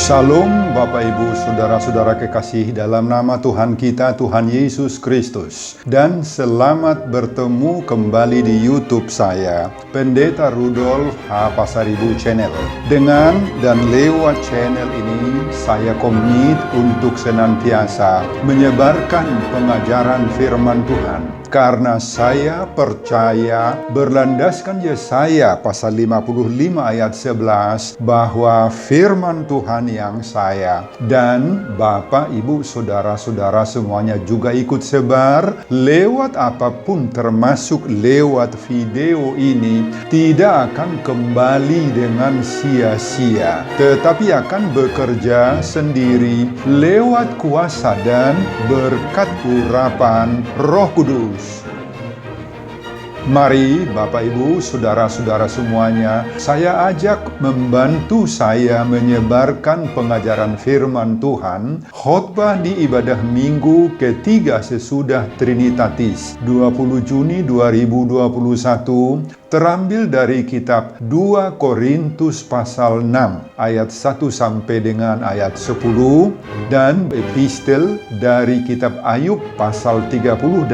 Shalom Bapak Ibu Saudara-saudara kekasih dalam nama Tuhan kita, Tuhan Yesus Kristus. Dan selamat bertemu kembali di YouTube saya, Pendeta Rudolf H. Pasaribu Channel. Dengan dan lewat channel ini, saya komit untuk senantiasa menyebarkan pengajaran firman Tuhan. Karena saya percaya berlandaskan Yesaya pasal 55 ayat 11 bahwa firman Tuhan yang saya dan Bapak, Ibu, Saudara-saudara semuanya juga ikut sebar lewat apapun termasuk lewat video ini tidak akan kembali dengan sia-sia, tetapi akan bekerja sendiri lewat kuasa dan berkat urapan Roh Kudus. Mari Bapak Ibu, Saudara-saudara semuanya, saya ajak membantu saya menyebarkan pengajaran firman Tuhan, khotbah di ibadah minggu ketiga sesudah Trinitatis, 20 Juni 2021, terambil dari kitab 2 Korintus pasal 6, ayat 1 sampai dengan ayat 10, dan epistel dari kitab Ayub pasal 38,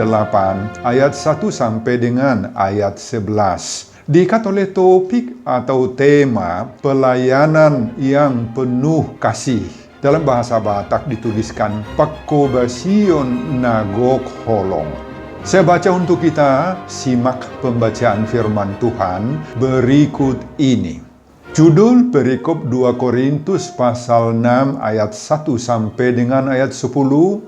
ayat 1 sampai dengan ayat 11. Diikat oleh topik atau tema pelayanan yang penuh kasih. Dalam bahasa Batak dituliskan Pakkobasion Nagok Holong. Saya baca untuk kita, simak pembacaan firman Tuhan berikut ini. Judul perikop 2 Korintus pasal 6 ayat 1 sampai dengan ayat 10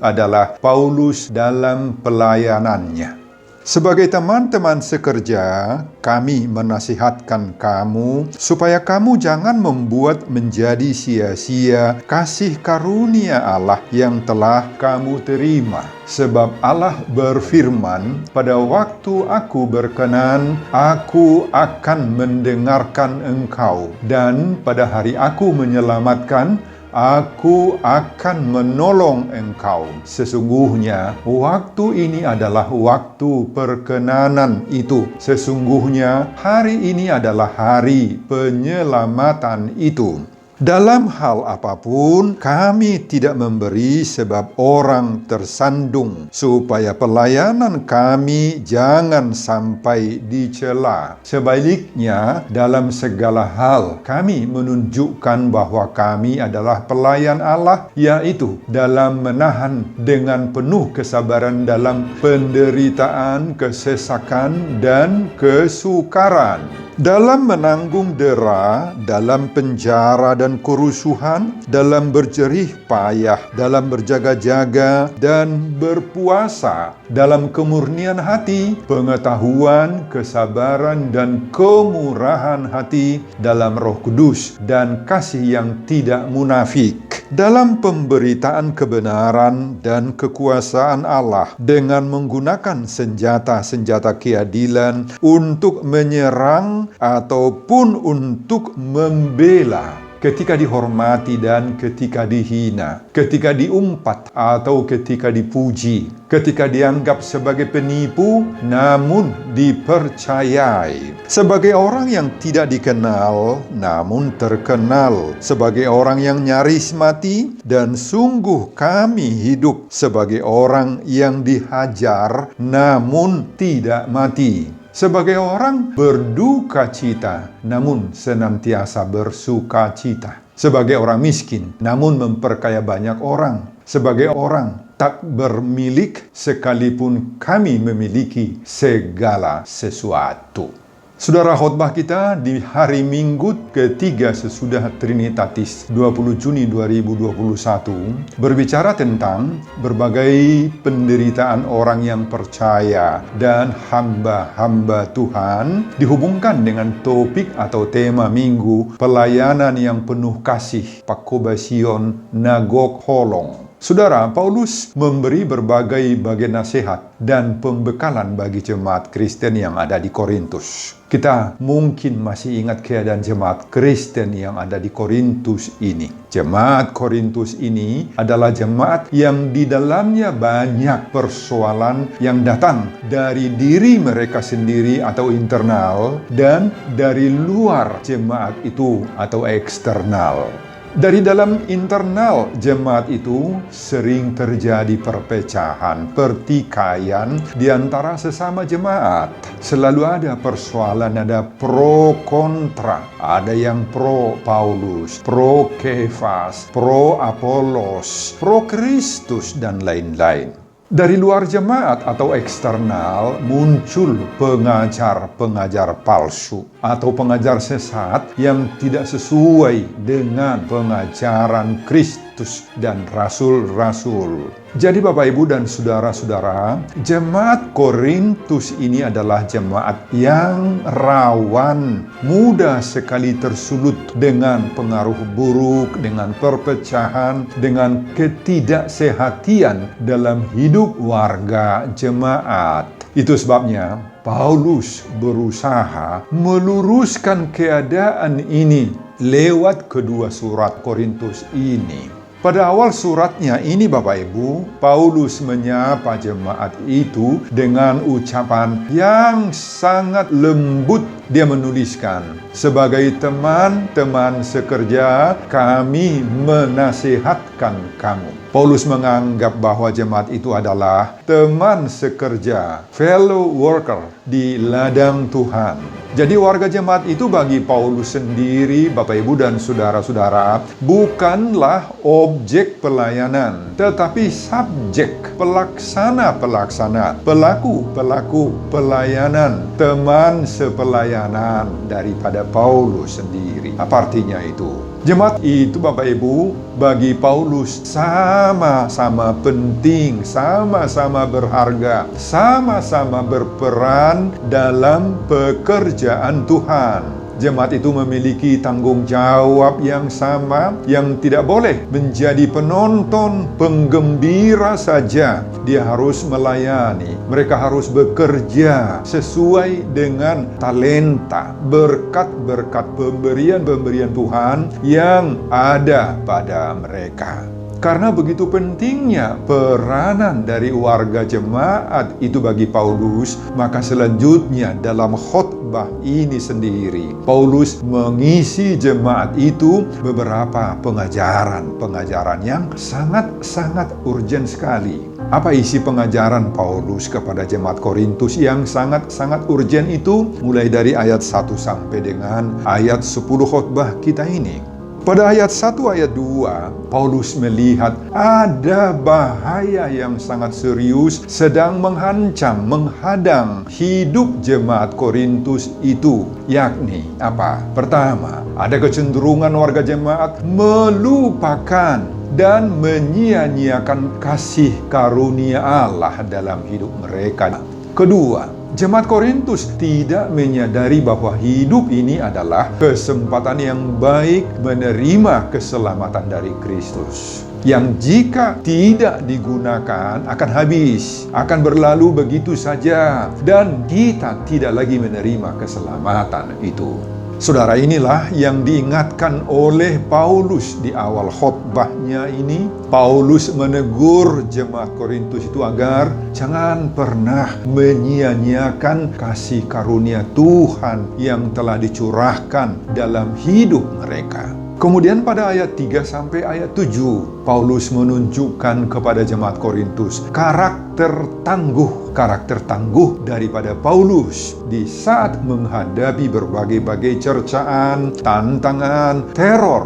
adalah Paulus dalam pelayanannya. Sebagai teman-teman sekerja, kami menasihatkan kamu supaya kamu jangan membuat menjadi sia-sia kasih karunia Allah yang telah kamu terima. Sebab Allah berfirman, pada waktu aku berkenan, aku akan mendengarkan engkau. Dan pada hari aku menyelamatkan, aku akan menolong engkau. Sesungguhnya waktu ini adalah waktu perkenanan itu. Sesungguhnya hari ini adalah hari penyelamatan itu. Dalam hal apapun, kami tidak memberi sebab orang tersandung, supaya pelayanan kami jangan sampai dicela. Sebaliknya, dalam segala hal, kami menunjukkan bahwa kami adalah pelayan Allah, yaitu dalam menahan dengan penuh kesabaran dalam penderitaan, kesesakan, dan kesukaran. Dalam menanggung dera, dalam penjara dan kerusuhan, dalam berjerih payah, dalam berjaga-jaga dan berpuasa, dalam kemurnian hati, pengetahuan, kesabaran dan kemurahan hati, dalam Roh Kudus dan kasih yang tidak munafik, dalam pemberitaan kebenaran dan kekuasaan Allah, dengan menggunakan senjata-senjata keadilan untuk menyerang ataupun untuk membela, ketika dihormati dan ketika dihina, ketika diumpat atau ketika dipuji, ketika dianggap sebagai penipu namun dipercayai, sebagai orang yang tidak dikenal namun terkenal, sebagai orang yang nyaris mati dan sungguh kami hidup, sebagai orang yang dihajar namun tidak mati, sebagai orang berduka cita, namun senantiasa bersuka cita. Sebagai orang miskin, namun memperkaya banyak orang. Sebagai orang tak bermilik, sekalipun kami memiliki segala sesuatu. Saudara, khotbah kita di hari Minggu ketiga sesudah Trinitatis 20 Juni 2021 berbicara tentang berbagai penderitaan orang yang percaya dan hamba-hamba Tuhan, dihubungkan dengan topik atau tema minggu pelayanan yang penuh kasih, Pakkobasion Nagok Holong. Saudara, Paulus memberi berbagai nasihat dan pembekalan bagi jemaat Kristen yang ada di Korintus. Kita mungkin masih ingat keadaan jemaat Kristen yang ada di Korintus ini. Jemaat Korintus ini adalah jemaat yang di dalamnya banyak persoalan yang datang dari diri mereka sendiri atau internal dan dari luar jemaat itu atau eksternal. Dari dalam internal jemaat itu sering terjadi perpecahan, pertikaian di antara sesama jemaat. Selalu ada persoalan, ada pro kontra. Ada yang pro Paulus, pro Kefas, pro Apolos, pro Kristus, dan lain-lain. Dari luar jemaat atau eksternal muncul pengajar-pengajar palsu atau pengajar sesat yang tidak sesuai dengan pengajaran Kristus dan rasul-rasul. Jadi Bapak Ibu dan saudara-saudara, jemaat Korintus ini adalah jemaat yang rawan, mudah sekali tersulut dengan pengaruh buruk, dengan perpecahan, dengan ketidaksehatian dalam hidup warga jemaat. Itu sebabnya Paulus berusaha meluruskan keadaan ini lewat kedua surat Korintus ini. Pada awal suratnya ini Bapak Ibu, Paulus menyapa jemaat itu dengan ucapan yang sangat lembut. Dia menuliskan, sebagai teman-teman sekerja, kami menasihatkan kamu. Paulus menganggap bahwa jemaat itu adalah teman sekerja, fellow worker di ladang Tuhan. Jadi warga jemaat itu bagi Paulus sendiri, Bapak Ibu dan saudara-saudara, bukanlah objek pelayanan, tetapi subjek, pelaksana-pelaksana, pelaku-pelaku pelayanan, teman sepelayanan daripada Paulus sendiri. Apa artinya itu? Jemaat itu Bapak Ibu bagi Paulus sama-sama penting, sama-sama berharga, sama-sama berperan dalam pekerjaan Tuhan. Jemaat itu memiliki tanggung jawab yang sama, yang tidak boleh menjadi penonton, penggembira saja. Dia harus melayani, mereka harus bekerja sesuai dengan talenta, berkat-berkat pemberian-pemberian Tuhan yang ada pada mereka. Karena begitu pentingnya peranan dari warga jemaat itu bagi Paulus, maka selanjutnya dalam khotbah ini sendiri, Paulus mengisi jemaat itu beberapa pengajaran yang sangat-sangat urgen sekali. Apa isi pengajaran Paulus kepada jemaat Korintus yang sangat-sangat urgen itu? Mulai dari ayat 1 sampai dengan ayat 10 khotbah kita ini. Pada ayat 1, ayat 2, Paulus melihat ada bahaya yang sangat serius sedang menghadang hidup jemaat Korintus itu. Yakni apa? Pertama, ada kecenderungan warga jemaat melupakan dan menyia-nyiakan kasih karunia Allah dalam hidup mereka. Kedua, jemaat Korintus tidak menyadari bahwa hidup ini adalah kesempatan yang baik menerima keselamatan dari Kristus, yang jika tidak digunakan akan habis, akan berlalu begitu saja, dan kita tidak lagi menerima keselamatan itu. Saudara, inilah yang diingatkan oleh Paulus di awal khotbahnya ini. Paulus menegur jemaat Korintus itu agar jangan pernah menyia-nyiakan kasih karunia Tuhan yang telah dicurahkan dalam hidup mereka. Kemudian pada ayat 3 sampai ayat 7, Paulus menunjukkan kepada jemaat Korintus karakter tangguh daripada Paulus di saat menghadapi berbagai cercaan, tantangan, teror,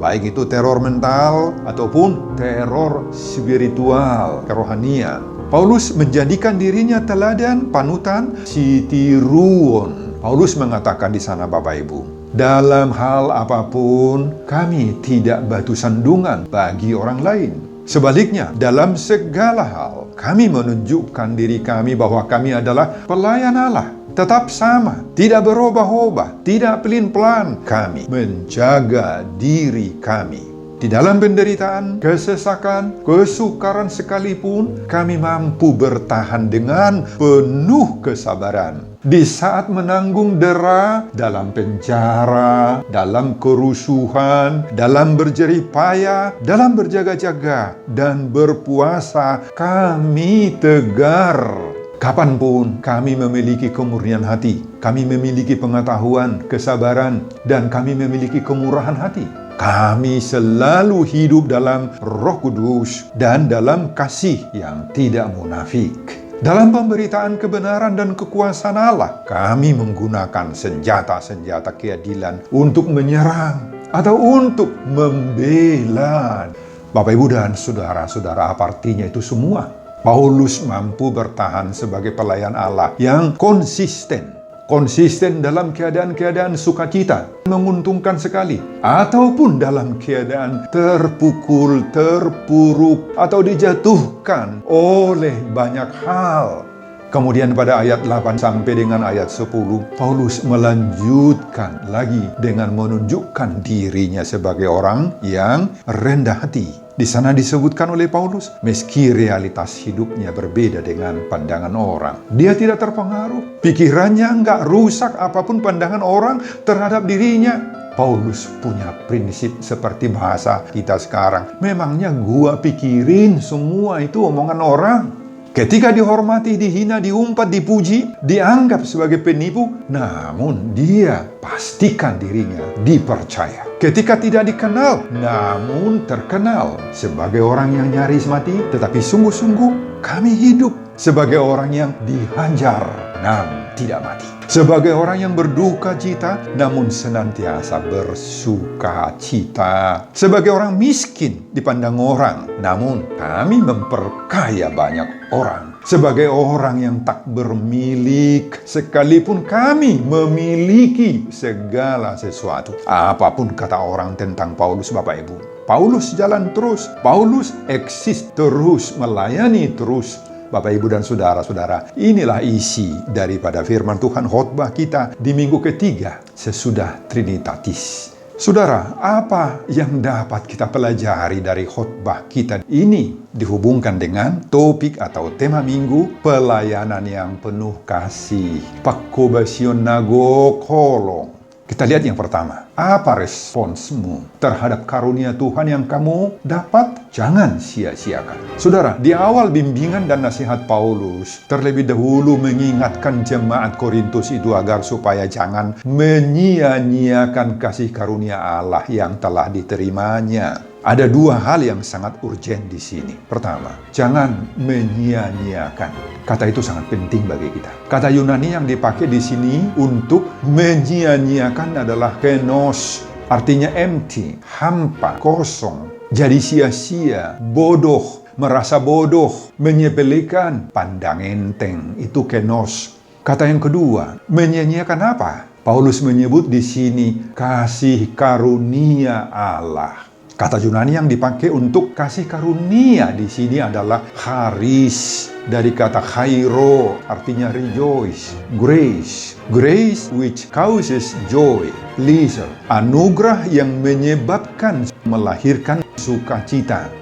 baik itu teror mental ataupun teror spiritual, kerohanian. Paulus menjadikan dirinya teladan, panutan, sitiruon. Paulus mengatakan di sana, Bapak Ibu, dalam hal apapun, kami tidak batu sandungan bagi orang lain. Sebaliknya, dalam segala hal, kami menunjukkan diri kami bahwa kami adalah pelayan Allah. Tetap sama, tidak berubah-ubah, tidak pelin-pelan. Kami menjaga diri kami. Di dalam penderitaan, kesesakan, kesukaran sekalipun, kami mampu bertahan dengan penuh kesabaran. Di saat menanggung dera, dalam penjara, dalam kerusuhan, dalam berjerih payah, dalam berjaga-jaga, dan berpuasa, kami tegar. Kapanpun kami memiliki kemurnian hati, kami memiliki pengetahuan, kesabaran, dan kami memiliki kemurahan hati. Kami selalu hidup dalam Roh Kudus dan dalam kasih yang tidak munafik. Dalam pemberitaan kebenaran dan kekuasaan Allah, kami menggunakan senjata-senjata keadilan untuk menyerang atau untuk membela. Bapak, Ibu, dan saudara-saudara, apa artinya itu semua? Paulus mampu bertahan sebagai pelayan Allah yang konsisten dalam keadaan-keadaan sukacita, menguntungkan sekali, ataupun dalam keadaan terpukul, terpuruk, atau dijatuhkan oleh banyak hal. Kemudian pada ayat 8 sampai dengan ayat 10, Paulus melanjutkan lagi dengan menunjukkan dirinya sebagai orang yang rendah hati. Di sana disebutkan oleh Paulus, meski realitas hidupnya berbeda dengan pandangan orang, dia tidak terpengaruh. Pikirannya nggak rusak apapun pandangan orang terhadap dirinya. Paulus punya prinsip seperti bahasa kita sekarang. Memangnya gua pikirin semua itu omongan orang? Ketika dihormati, dihina, diumpat, dipuji, dianggap sebagai penipu, namun dia pastikan dirinya dipercaya. Ketika tidak dikenal, namun terkenal sebagai orang yang nyaris mati, tetapi sungguh-sungguh kami hidup. Sebagai orang yang dihajar, namun tidak mati. Sebagai orang yang berduka cita, namun senantiasa bersuka cita. Sebagai orang miskin dipandang orang, namun kami memperkaya banyak orang. Sebagai orang yang tak bermilik, sekalipun kami memiliki segala sesuatu. Apapun kata orang tentang Paulus, Bapak Ibu, Paulus jalan terus, Paulus eksis terus, melayani terus. Bapak, Ibu, dan saudara-saudara, inilah isi daripada firman Tuhan khotbah kita di minggu ketiga sesudah Trinitatis. Saudara, apa yang dapat kita pelajari dari khotbah kita ini dihubungkan dengan topik atau tema minggu, pelayanan yang penuh kasih. Pakkobasion nago kolong. Kita lihat yang pertama. Apa responsmu terhadap karunia Tuhan yang kamu dapat? Jangan sia-siakan. Saudara, di awal bimbingan dan nasihat Paulus, terlebih dahulu mengingatkan jemaat Korintus itu agar supaya jangan menyia-nyiakan kasih karunia Allah yang telah diterimanya. Ada dua hal yang sangat urgen di sini. Pertama, jangan menyia-nyiakan. Kata itu sangat penting bagi kita. Kata Yunani yang dipakai di sini untuk menyia-nyiakan adalah kenos. Artinya empty, hampa, kosong. Jadi sia-sia, bodoh, merasa bodoh, menyepelekan, pandang enteng. Itu kenos. Kata yang kedua, menyia-nyiakan apa? Paulus menyebut di sini kasih karunia Allah. Kata Yunani yang dipakai untuk kasih karunia di sini adalah charis, dari kata chairo, artinya rejoice, grace, grace which causes joy, pleasure, anugerah yang menyebabkan melahirkan sukacita.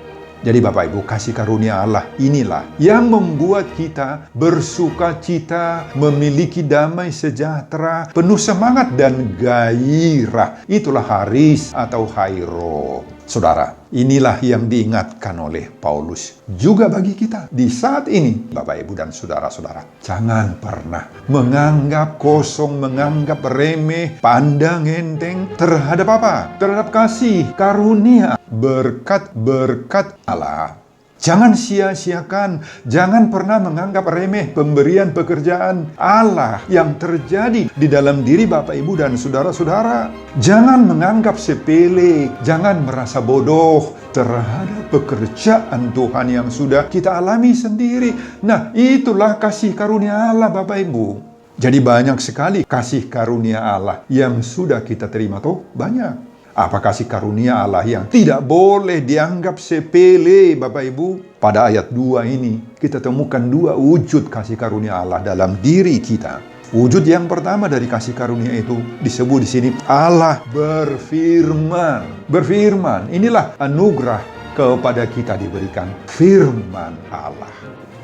Jadi Bapak Ibu, kasih karunia Allah inilah yang membuat kita bersukacita, memiliki damai sejahtera, penuh semangat dan gairah. Itulah charis atau chairo. Saudara, inilah yang diingatkan oleh Paulus juga bagi kita di saat ini. Bapak, Ibu, dan saudara-saudara, jangan pernah menganggap kosong, menganggap remeh, pandang enteng terhadap apa? Terhadap kasih karunia, berkat-berkat Allah. Jangan sia-siakan, jangan pernah menganggap remeh pemberian pekerjaan Allah yang terjadi di dalam diri Bapak, Ibu, dan saudara-saudara. Jangan menganggap sepele, jangan merasa bodoh terhadap pekerjaan Tuhan yang sudah kita alami sendiri. Nah, itulah kasih karunia Allah, Bapak, Ibu. Jadi banyak sekali kasih karunia Allah yang sudah kita terima, toh banyak. Apa kasih karunia Allah yang tidak boleh dianggap sepele, Bapak Ibu? Pada ayat 2 ini, kita temukan dua wujud kasih karunia Allah dalam diri kita. Wujud yang pertama dari kasih karunia itu disebut di sini Allah berfirman. Berfirman, inilah anugerah kepada kita diberikan firman Allah.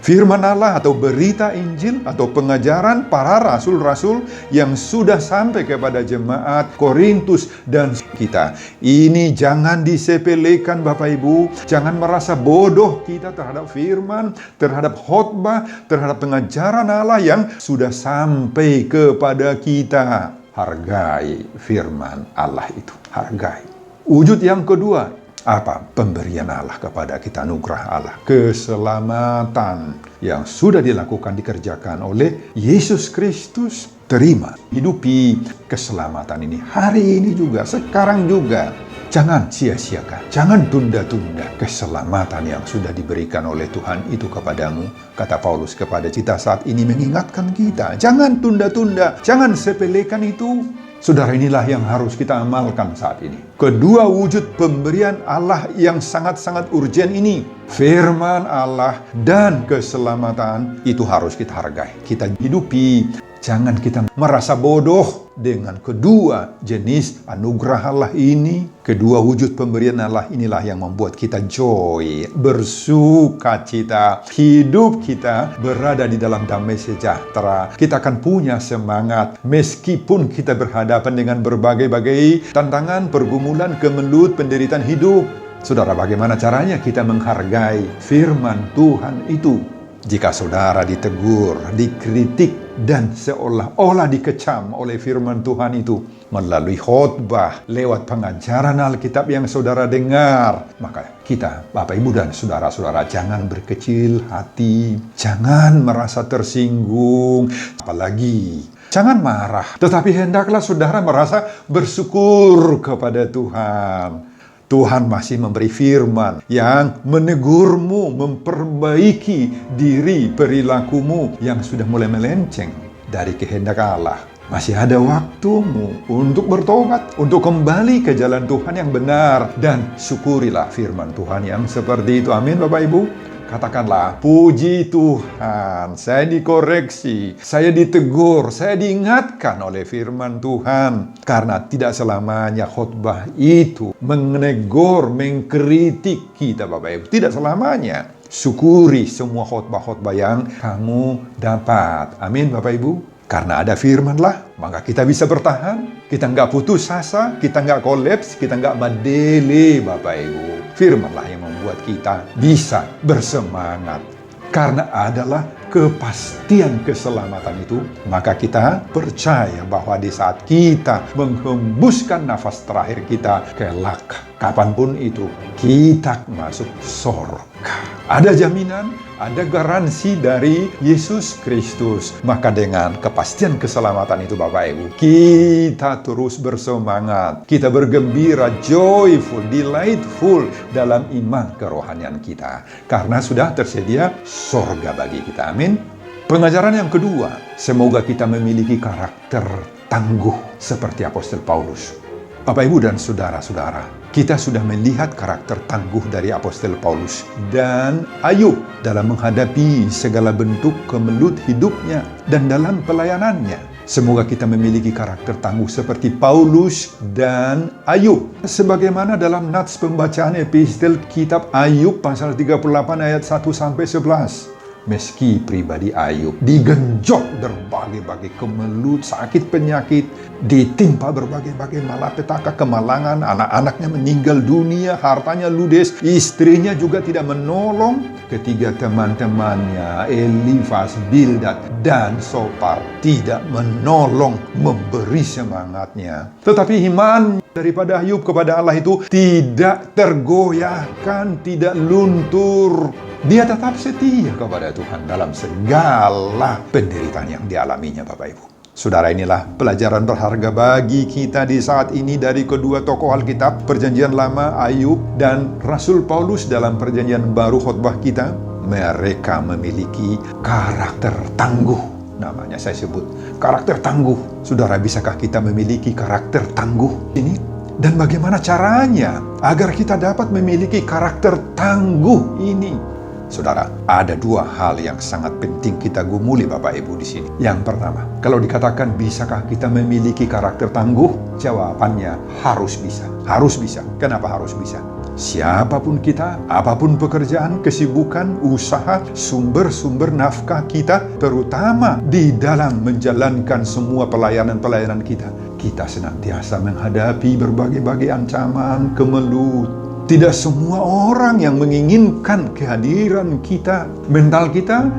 Firman Allah atau berita Injil atau pengajaran para rasul-rasul yang sudah sampai kepada jemaat Korintus dan kita. Ini jangan disepelekan, Bapak Ibu. Jangan merasa bodoh kita terhadap firman, terhadap khotbah, terhadap pengajaran Allah yang sudah sampai kepada kita. Hargai firman Allah itu. Hargai. Wujud yang kedua, apa? Pemberian Allah kepada kita, anugerah Allah. Keselamatan yang sudah dilakukan, dikerjakan oleh Yesus Kristus. Terima, hidupi keselamatan ini hari ini juga, sekarang juga. Jangan sia-siakan, jangan tunda-tunda keselamatan yang sudah diberikan oleh Tuhan itu kepadamu. Kata Paulus kepada kita saat ini mengingatkan kita, jangan tunda-tunda, jangan sepelekan itu. Saudara, inilah yang harus kita amalkan saat ini. Kedua wujud pemberian Allah yang sangat-sangat urgen ini, firman Allah dan keselamatan, itu harus kita hargai, kita hidupi. Jangan kita merasa bodoh dengan kedua jenis anugerah Allah ini. Kedua wujud pemberian Allah inilah yang membuat kita joy, bersuka cita. Hidup kita berada di dalam damai sejahtera. Kita akan punya semangat meskipun kita berhadapan dengan berbagai-bagai tantangan, pergumulan, kemelut, penderitaan hidup. Saudara, bagaimana caranya kita menghargai firman Tuhan itu? Jika saudara ditegur, dikritik, dan seolah-olah dikecam oleh firman Tuhan itu melalui khotbah, lewat pengajaran Alkitab yang saudara dengar, maka kita, Bapak, Ibu, dan saudara-saudara, jangan berkecil hati, jangan merasa tersinggung, apalagi jangan marah, tetapi hendaklah saudara merasa bersyukur kepada Tuhan. Tuhan masih memberi firman yang menegurmu, memperbaiki diri perilakumu yang sudah mulai melenceng dari kehendak Allah. Masih ada waktumu untuk bertobat, untuk kembali ke jalan Tuhan yang benar, dan syukurilah firman Tuhan yang seperti itu. Amin, Bapak Ibu. Katakanlah, puji Tuhan, saya dikoreksi, saya ditegur, saya diingatkan oleh firman Tuhan. Karena tidak selamanya khotbah itu menegur, mengkritik kita, Bapak Ibu. Tidak selamanya. Syukuri semua khotbah-khotbah yang kamu dapat. Amin, Bapak Ibu. Karena ada firman-lah, maka kita bisa bertahan. Kita nggak putus asa, kita nggak kolaps, kita nggak madele, Bapak Ibu. Firman-lah yang membuat kita bisa bersemangat. Karena adalah kepastian keselamatan itu, maka kita percaya bahwa di saat kita menghembuskan nafas terakhir kita kelak, kapanpun itu, kita masuk surga. Ada jaminan, ada garansi dari Yesus Kristus. Maka dengan kepastian keselamatan itu, Bapak Ibu, kita terus bersemangat, kita bergembira, joyful, delightful dalam iman kerohanian kita. Karena sudah tersedia surga bagi kita. Amin. Pengajaran yang kedua, semoga kita memiliki karakter tangguh seperti Apostel Paulus. Bapak, Ibu, dan saudara-saudara, kita sudah melihat karakter tangguh dari Apostel Paulus dan Ayub dalam menghadapi segala bentuk kemelut hidupnya dan dalam pelayanannya. Semoga kita memiliki karakter tangguh seperti Paulus dan Ayub. Sebagaimana dalam nats pembacaan epistel kitab Ayub pasal 38 ayat 1-11. Meski pribadi Ayub digenjot berbagai-bagai kemelut, sakit penyakit, ditimpa berbagai-bagai malapetaka, kemalangan, anak-anaknya meninggal dunia, hartanya ludes, istrinya juga tidak menolong, ketiga teman-temannya Elifas, Bildad, dan Sopar tidak menolong, memberi semangatnya. Tetapi iman daripada Ayub kepada Allah itu tidak tergoyahkan, tidak luntur. Dia tetap setia kepada Tuhan dalam segala penderitaan yang dialaminya, Bapak Ibu. Saudara, inilah pelajaran berharga bagi kita di saat ini dari kedua tokoh Alkitab, Perjanjian Lama, Ayub, dan Rasul Paulus dalam Perjanjian Baru khotbah kita. Mereka memiliki karakter tangguh. Namanya saya sebut karakter tangguh. Saudara, bisakah kita memiliki karakter tangguh ini? Dan bagaimana caranya agar kita dapat memiliki karakter tangguh ini? Saudara, ada dua hal yang sangat penting kita gumuli, Bapak Ibu, di sini. Yang pertama, kalau dikatakan bisakah kita memiliki karakter tangguh? Jawabannya harus bisa. Harus bisa. Kenapa harus bisa? Siapapun kita, apapun pekerjaan, kesibukan, usaha, sumber-sumber nafkah kita, terutama di dalam menjalankan semua pelayanan-pelayanan kita, kita senantiasa menghadapi berbagai-bagai ancaman, kemelut. Tidak semua orang yang menginginkan kehadiran kita. Mental kita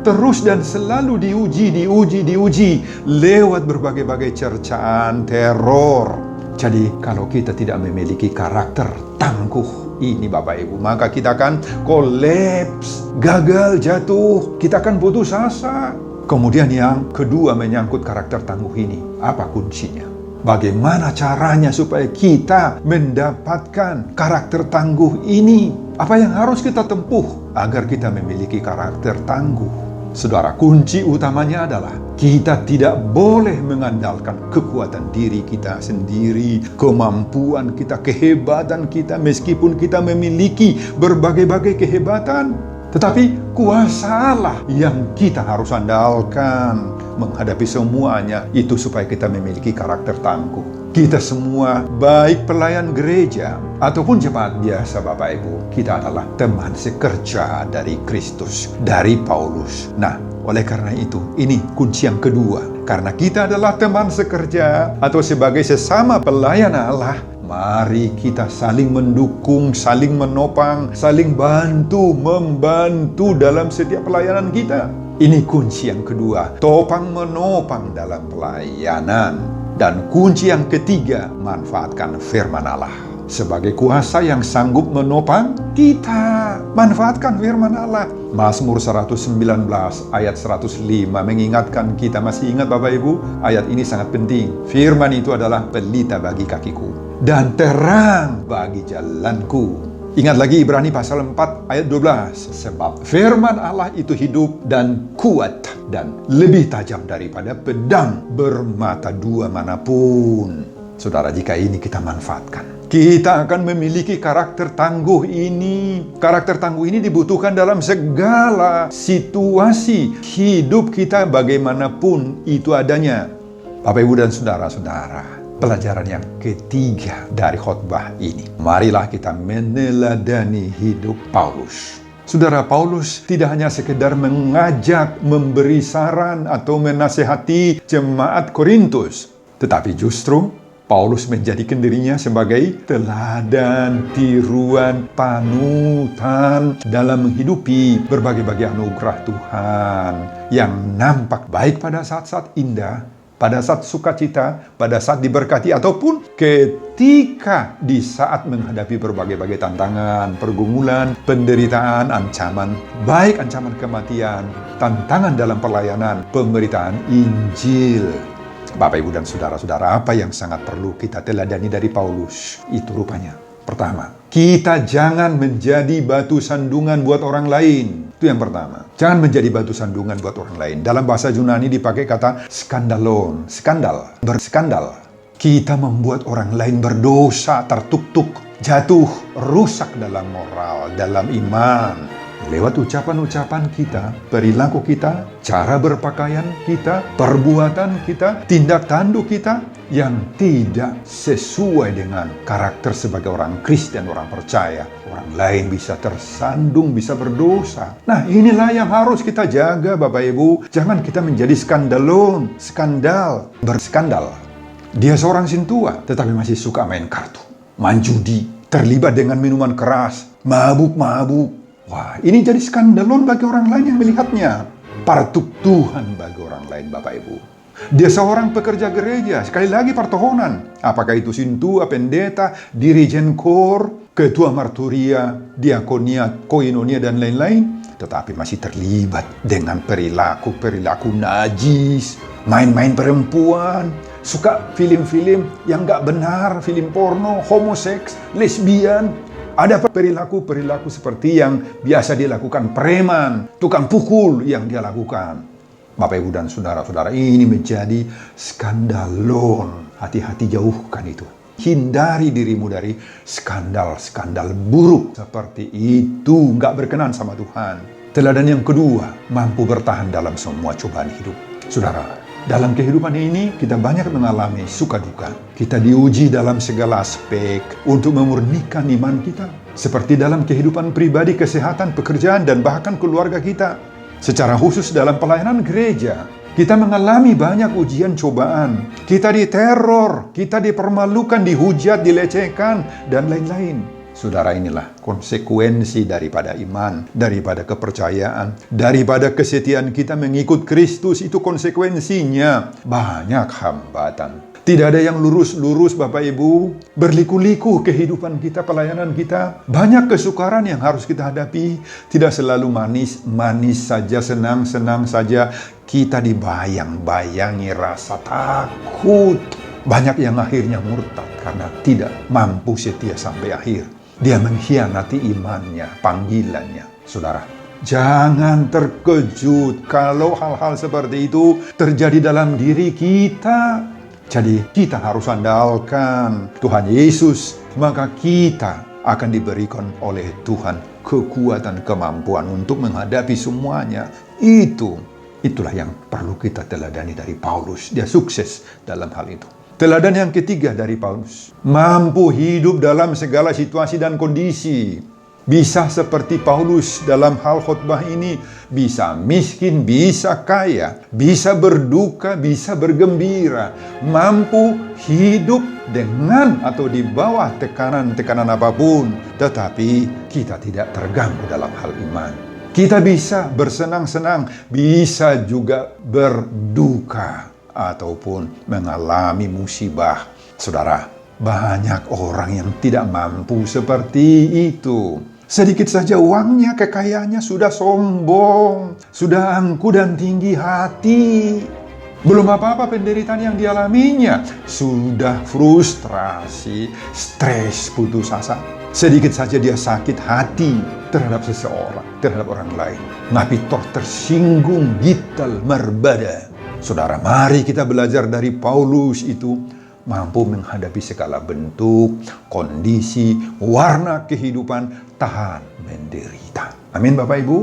terus dan selalu diuji lewat berbagai-bagai cercaan, teror. Jadi kalau kita tidak memiliki karakter tangguh ini Bapak Ibu, maka kita akan kolaps, gagal, jatuh, kita akan putus asa. Kemudian yang kedua menyangkut karakter tangguh ini. Apa kuncinya? Bagaimana caranya supaya kita mendapatkan karakter tangguh ini? Apa yang harus kita tempuh agar kita memiliki karakter tangguh? Saudara, kunci utamanya adalah kita tidak boleh mengandalkan kekuatan diri kita sendiri, kemampuan kita, kehebatan kita, meskipun kita memiliki berbagai-bagai kehebatan. Tetapi kuasa Allah yang kita harus andalkan menghadapi semuanya itu supaya kita memiliki karakter tangguh. Kita semua, baik pelayan gereja ataupun jemaat biasa Bapak Ibu, kita adalah teman sekerja dari Kristus, dari Paulus. Nah, oleh karena itu, ini kunci yang kedua. Karena kita adalah teman sekerja atau sebagai sesama pelayan Allah, mari kita saling mendukung, saling menopang, saling membantu dalam setiap pelayanan kita. Ini kunci yang kedua, topang menopang dalam pelayanan. Dan kunci yang ketiga, manfaatkan firman Allah. Sebagai kuasa yang sanggup menopang, kita manfaatkan firman Allah. Mazmur 119 ayat 105 mengingatkan kita, masih ingat Bapak Ibu? Ayat ini sangat penting. Firman itu adalah pelita bagi kakiku dan terang bagi jalanku. Ingat lagi Ibrani pasal 4 ayat 12. Sebab firman Allah itu hidup dan kuat dan lebih tajam daripada pedang bermata dua manapun. Saudara, jika ini kita manfaatkan, kita akan memiliki karakter tangguh ini. Karakter tangguh ini dibutuhkan dalam segala situasi hidup kita bagaimanapun itu adanya. Bapak, Ibu, dan saudara-saudara, pelajaran yang ketiga dari khotbah ini. Marilah kita meneladani hidup Paulus. Saudara, Paulus tidak hanya sekedar mengajak, memberi saran, atau menasehati jemaat Korintus. Tetapi justru Paulus menjadikan dirinya sebagai teladan, tiruan, panutan dalam menghidupi berbagai-bagai anugerah Tuhan yang nampak baik pada saat-saat indah, pada saat sukacita, pada saat diberkati, ataupun ketika di saat menghadapi berbagai-bagai tantangan, pergumulan, penderitaan, ancaman, baik ancaman kematian, tantangan dalam pelayanan, pemberitaan Injil. Bapak, Ibu, dan saudara-saudara, apa yang sangat perlu kita teladani dari Paulus? Itu rupanya. Pertama, kita jangan menjadi batu sandungan buat orang lain. Itu yang pertama. Jangan menjadi batu sandungan buat orang lain. Dalam bahasa Yunani dipakai kata skandalon, skandal, berskandal. Kita membuat orang lain berdosa, tertuk-tuk, jatuh, rusak dalam moral, dalam iman. Lewat ucapan-ucapan kita, perilaku kita, cara berpakaian kita, perbuatan kita, tindak tanduk kita yang tidak sesuai dengan karakter sebagai orang Kristen, orang percaya. Orang lain bisa tersandung, bisa berdosa. Nah, inilah yang harus kita jaga Bapak Ibu. Jangan kita menjadi skandalon, skandal, berskandal. Dia seorang sintua, tetapi masih suka main kartu, main judi, terlibat dengan minuman keras, mabuk-mabuk. Wah, ini jadi skandalon bagi orang lain yang melihatnya. Partuk Tuhan bagi orang lain, Bapak Ibu. Dia seorang pekerja gereja, sekali lagi pertohonan. Apakah itu sintua, pendeta, dirijen kor, ketua marturia, diakonia, koinonia, dan lain-lain. Tetapi masih terlibat dengan perilaku najis, main-main perempuan, suka film-film yang gak benar, film porno, homoseks, lesbian. Ada perilaku-perilaku seperti yang biasa dilakukan preman, tukang pukul yang dia lakukan. Bapak, Ibu, dan saudara-saudara, ini menjadi skandalon. Hati-hati, jauhkan itu. Hindari dirimu dari skandal-skandal buruk seperti itu. Nggak berkenan sama Tuhan. Teladan yang kedua, mampu bertahan dalam semua cobaan hidup. Saudara, dalam kehidupan ini kita banyak mengalami suka duka. Kita diuji dalam segala aspek untuk memurnikan iman kita. Seperti dalam kehidupan pribadi, kesehatan, pekerjaan, dan bahkan keluarga kita. Secara khusus dalam pelayanan gereja, kita mengalami banyak ujian cobaan. Kita diteror, kita dipermalukan, dihujat, dilecehkan, dan lain-lain. Saudara, inilah konsekuensi daripada iman, daripada kepercayaan, daripada kesetiaan kita mengikut Kristus. Itu konsekuensinya. Banyak hambatan. Tidak ada yang lurus-lurus Bapak Ibu. Berliku-liku kehidupan kita, pelayanan kita. Banyak kesukaran yang harus kita hadapi. Tidak selalu manis-manis saja, senang-senang saja. Kita dibayang-bayangi rasa takut. Banyak yang akhirnya murtad karena tidak mampu setia sampai akhir. Dia mengkhianati imannya, panggilannya. Saudara, jangan terkejut kalau hal-hal seperti itu terjadi dalam diri kita. Jadi kita harus andalkan Tuhan Yesus, maka kita akan diberikan oleh Tuhan kekuatan, kemampuan untuk menghadapi semuanya. Itulah yang perlu kita teladani dari Paulus. Dia sukses dalam hal itu. Teladan yang ketiga dari Paulus, mampu hidup dalam segala situasi dan kondisi. Bisa seperti Paulus dalam hal khotbah ini, bisa miskin, bisa kaya, bisa berduka, bisa bergembira, mampu hidup dengan atau di bawah tekanan-tekanan apapun, tetapi kita tidak terganggu dalam hal iman. Kita bisa bersenang-senang, bisa juga berduka ataupun mengalami musibah. Saudara, banyak orang yang tidak mampu seperti itu. Sedikit saja uangnya, kekayaannya sudah sombong, sudah angkuh dan tinggi hati. Belum apa-apa penderitaan yang dialaminya, sudah frustrasi, stres, putus asa. Sedikit saja dia sakit hati terhadap seseorang, terhadap orang lain. Ngapi tersinggung, gital, merbada. Saudara, mari kita belajar dari Paulus itu, mampu menghadapi segala bentuk, kondisi, warna kehidupan, tahan menderita. Amin Bapak Ibu.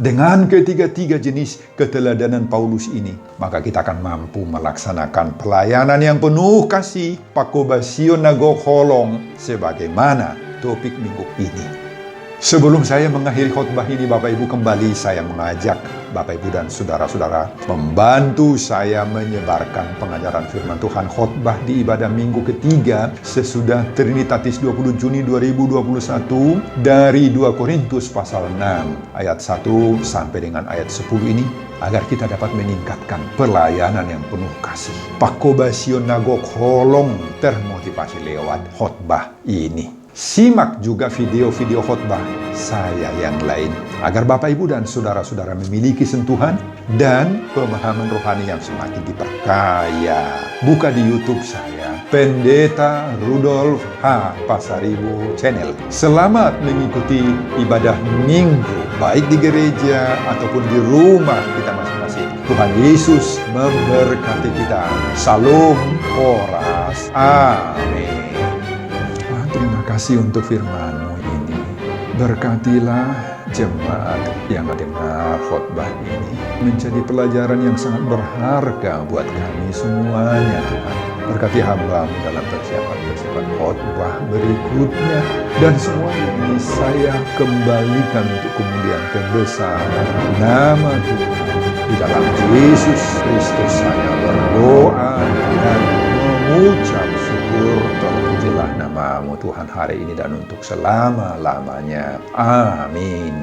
Dengan ketiga-tiga jenis keteladanan Paulus ini, maka kita akan mampu melaksanakan pelayanan yang penuh kasih, pakobasio nagokholong, sebagaimana topik minggu ini. Sebelum saya mengakhiri khotbah ini, Bapak Ibu, kembali saya mengajak Bapak Ibu dan saudara-saudara membantu saya menyebarkan pengajaran firman Tuhan khotbah di ibadah minggu ketiga sesudah Trinitatis 20 Juni 2021 dari 2 Korintus pasal 6 ayat 1 sampai dengan ayat 10 ini, agar kita dapat meningkatkan pelayanan yang penuh kasih. Pakobasio nagokholong termotivasi lewat khotbah ini. Simak juga video-video khotbah saya yang lain, agar Bapak Ibu dan saudara-saudara memiliki sentuhan dan pemahaman rohani yang semakin diperkaya. Buka di YouTube saya, Pendeta Rudolf H. Pasaribu Channel. Selamat mengikuti ibadah minggu, baik di gereja ataupun di rumah kita masing-masing. Tuhan Yesus memberkati kita. Salam Horas. Amin. Terima kasih untuk firman-Mu ini. Berkatilah jemaat yang mendengar khotbah ini, menjadi pelajaran yang sangat berharga buat kami semuanya, Tuhan. Berkati hamba-Mu dalam persiapan khotbah berikutnya, dan semuanya ini saya kembalikan untuk kemuliaan kebesaran nama Tuhan. Di dalam Yesus Kristus saya berdoa dan mengucap syukur. Terpujilah nama-Mu Tuhan hari ini dan untuk selama-lamanya. Amin.